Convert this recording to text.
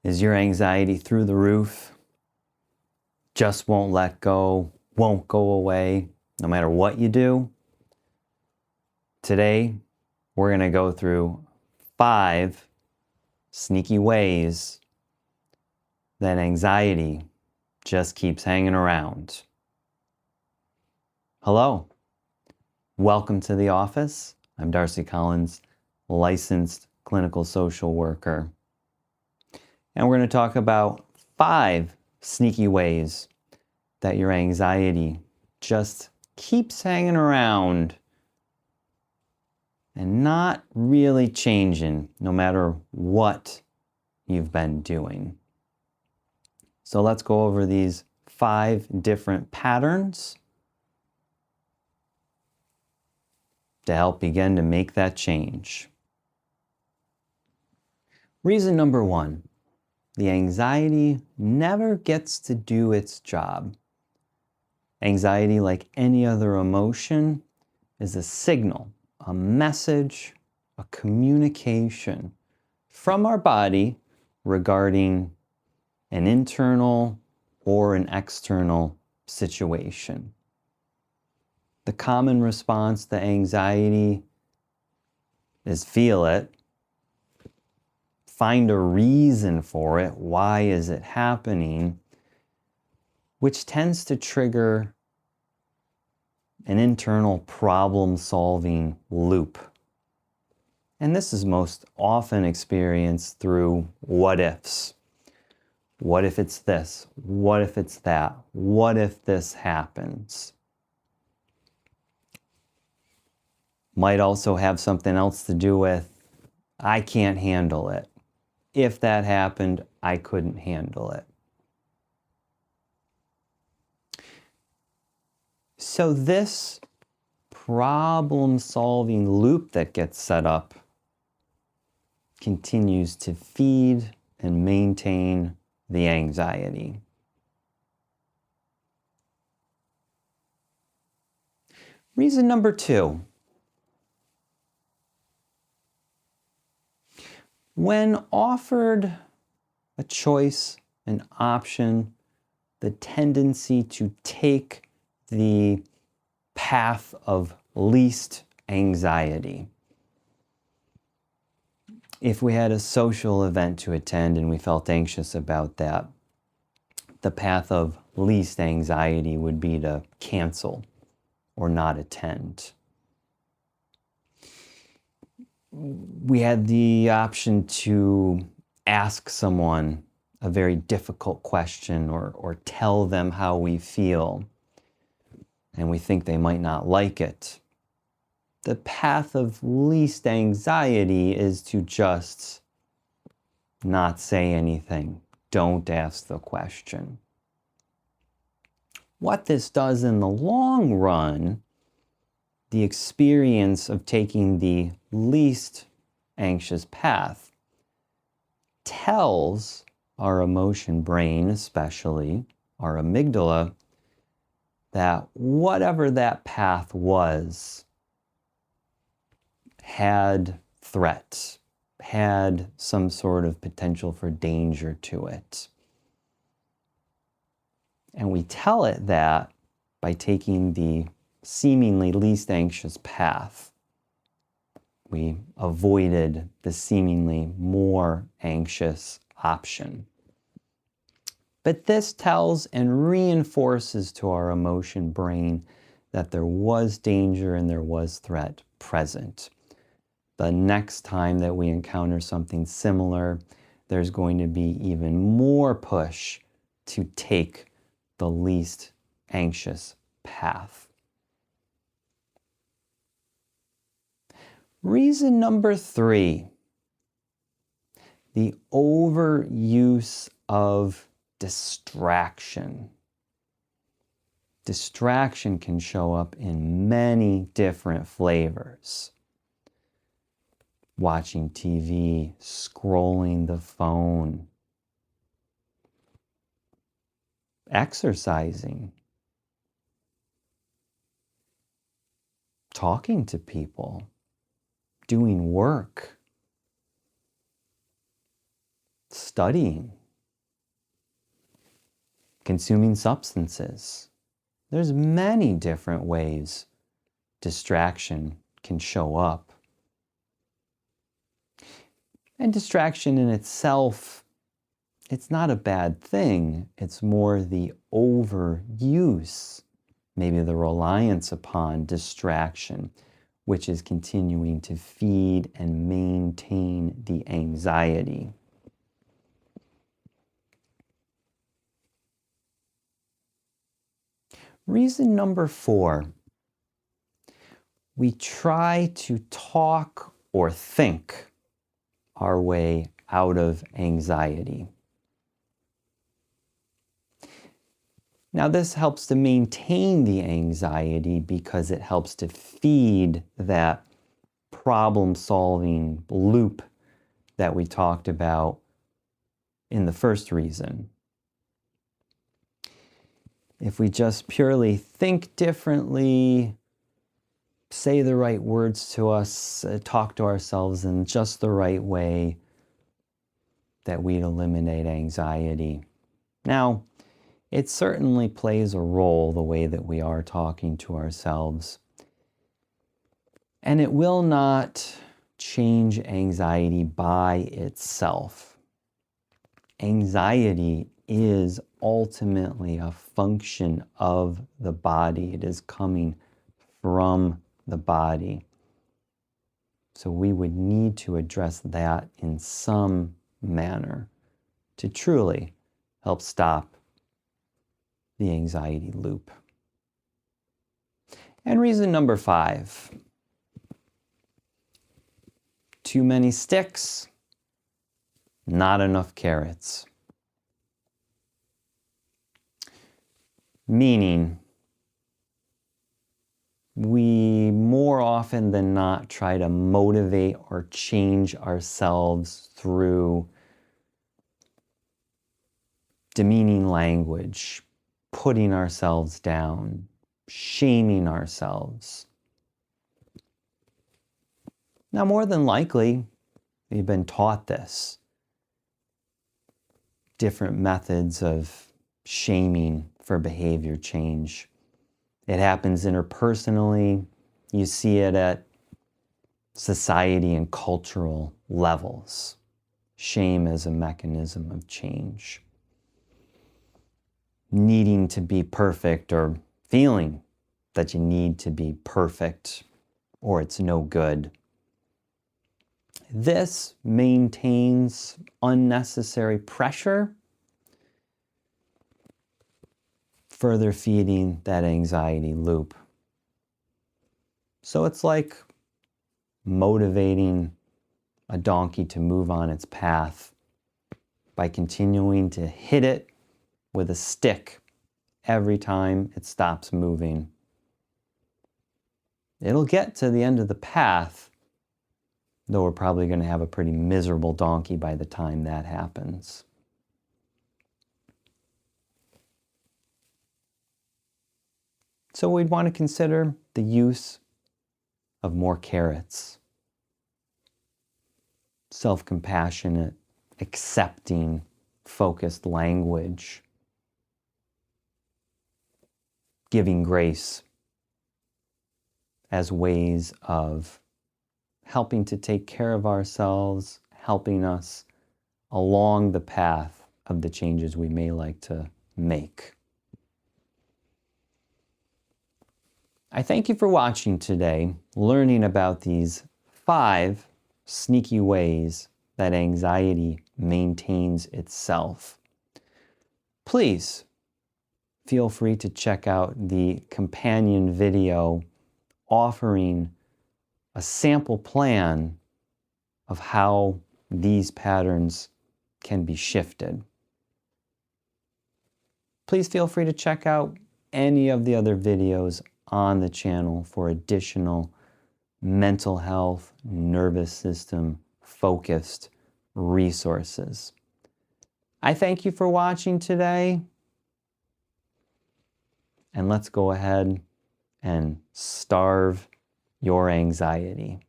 Is your anxiety through the roof? Just won't let go, won't go away, no matter what you do? Today, we're going to go through 5 sneaky ways that anxiety just keeps hanging around. Hello, welcome to the office. I'm Darcy Collins, licensed clinical social worker. And we're going to talk about 5 sneaky ways that your anxiety just keeps hanging around and not really changing no matter what you've been doing. So let's go over these 5 different patterns to help begin to make that change. Reason number 1, the anxiety never gets to do its job. Anxiety, like any other emotion, is a signal, a message, a communication from our body regarding an internal or an external situation. The common response to anxiety is feel it, find a reason for it, why is it happening, which tends to trigger an internal problem-solving loop. And this is most often experienced through what ifs. What if it's this? What if it's that? What if this happens? Might also have something else to do with, I can't handle it. If that happened, I couldn't handle it. So this problem-solving loop that gets set up continues to feed and maintain the anxiety. Reason number 2. When offered a choice, an option, the tendency to take the path of least anxiety. If we had a social event to attend and we felt anxious about that, the path of least anxiety would be to cancel or not attend. We had the option to ask someone a very difficult question or tell them how we feel, and we think they might not like it. The path of least anxiety is to just not say anything. Don't ask the question. What this does in the long run, the experience of taking the least anxious path tells our emotion brain, especially our amygdala, that whatever that path was had threat, had some sort of potential for danger to it. And we tell it that by taking the seemingly least anxious path. We avoided the seemingly more anxious option. But this tells and reinforces to our emotion brain that there was danger and there was threat present. The next time that we encounter something similar, there's going to be even more push to take the least anxious path. Reason number 3, the overuse of distraction. Distraction can show up in many different flavors. Watching TV, scrolling the phone, exercising, talking to people, doing work, studying, consuming substances. There's many different ways distraction can show up. And distraction in itself, it's not a bad thing. It's more the overuse, maybe the reliance upon distraction, which is continuing to feed and maintain the anxiety. Reason number 4, we try to talk or think our way out of anxiety. Now, this helps to maintain the anxiety because it helps to feed that problem-solving loop that we talked about in the first reason. If we just purely think differently, say the right words to us, talk to ourselves in just the right way, that we'd eliminate anxiety. Now, it certainly plays a role the way that we are talking to ourselves. And it will not change anxiety by itself. Anxiety is ultimately a function of the body. It is coming from the body. So we would need to address that in some manner to truly help stop the anxiety loop. And reason number 5, too many sticks, not enough carrots. Meaning, we more often than not try to motivate or change ourselves through demeaning language, putting ourselves down, shaming ourselves. Now, more than likely, we've been taught this. Different methods of shaming for behavior change. It happens interpersonally. You see it at society and cultural levels. Shame as a mechanism of change. Needing to be perfect or feeling that you need to be perfect or it's no good. This maintains unnecessary pressure, further feeding that anxiety loop. So it's like motivating a donkey to move on its path by continuing to hit it with a stick every time it stops moving. It'll get to the end of the path, though we're probably going to have a pretty miserable donkey by the time that happens. So we'd want to consider the use of more carrots. Self-compassionate, accepting, focused language. Giving grace as ways of helping to take care of ourselves, helping us along the path of the changes we may like to make. I thank you for watching today, learning about these 5 sneaky ways that anxiety maintains itself. Please feel free to check out the companion video offering a sample plan of how these patterns can be shifted. Please feel free to check out any of the other videos on the channel for additional mental health, nervous system focused resources. I thank you for watching today, and let's go ahead and starve your anxiety.